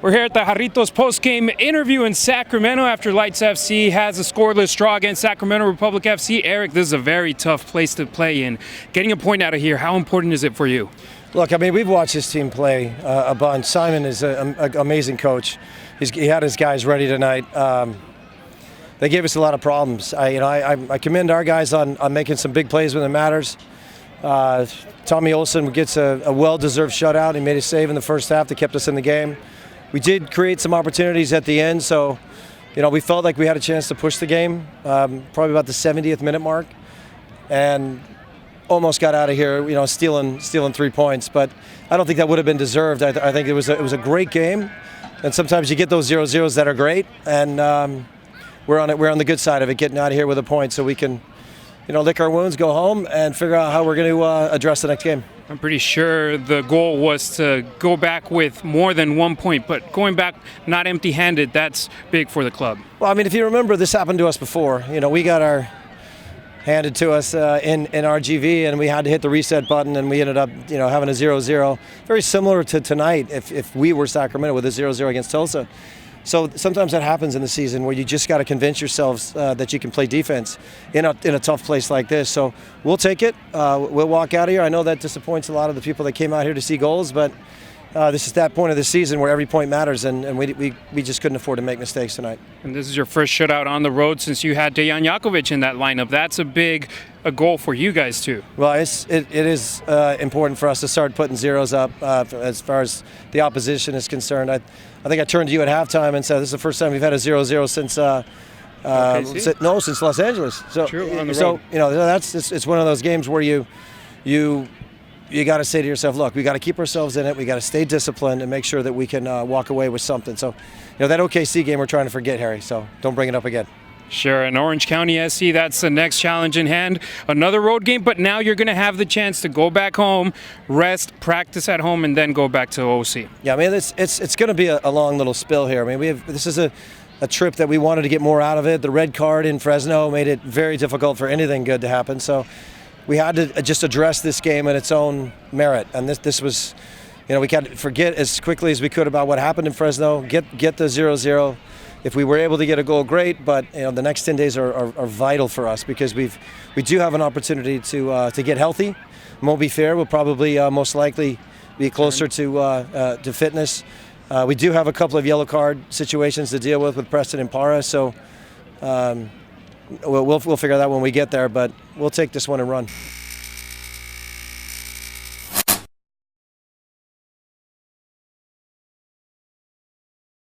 We're here at the Jarritos postgame interview in Sacramento after Lights FC has a scoreless draw against Sacramento Republic FC. Eric, this is a very tough place to play in. Getting a point out of here, how important is it for you? Look, I mean, we've watched this team play a bunch. Simon is an amazing coach. He had his guys ready tonight. They gave us a lot of problems. I commend our guys on making some big plays when it matters. Tommy Olsen gets a well-deserved shutout. He made a save in the first half that kept us in the game. We did create some opportunities at the end, so we felt like we had a chance to push the game, probably about the 70th minute mark, and almost got out of here, stealing 3 points. But I don't think that would have been deserved. I think it was a great game, and sometimes you get those 0-0s that are great, and we're on the good side of it, getting out of here with a point, so we can lick our wounds, go home, and figure out how we're going to address the next game. I'm pretty sure the goal was to go back with more than 1 point, but going back not empty-handed, that's big for the club. Well, I mean, if you remember, this happened to us before. We got our handed to us in RGV, and we had to hit the reset button, and we ended up having a 0-0. Very similar to tonight if we were Sacramento with a 0-0 against Tulsa. So sometimes that happens in the season where you just got to convince yourselves that you can play defense in a tough place like this. So we'll take it. We'll walk out of here. I know that disappoints a lot of the people that came out here to see goals, but this is that point of the season where every point matters, and we just couldn't afford to make mistakes tonight. And this is your first shutout on the road since you had Dejan Jakovic in that lineup. That's a goal for you guys too. Well, it is important for us to start putting zeros up as far as the opposition is concerned. I think I turned to you at halftime and said this is the first time we've had a 0-0 since Los Angeles. So, true, on the road. So it's one of those games where you got to say to yourself, look, we got to keep ourselves in it. We got to stay disciplined and make sure that we can walk away with something. So, that OKC game we're trying to forget, Harry. So don't bring it up again. Sure, and Orange County SC, that's the next challenge in hand. Another road game, but now you're going to have the chance to go back home, rest, practice at home, and then go back to OC. Yeah, I mean, it's going to be a long little spill here. I mean, this is a trip that we wanted to get more out of it. The red card in Fresno made it very difficult for anything good to happen. So we had to just address this game in its own merit. And this was, we can't forget as quickly as we could about what happened in Fresno, get the 0-0. If we were able to get a goal, great, but the next 10 days are vital for us because we do have an opportunity to get healthy. Won't be fair. We'll probably most likely be closer to fitness. We do have a couple of yellow card situations to deal with Preston and Parra, so we'll figure that when we get there. But we'll take this one and run.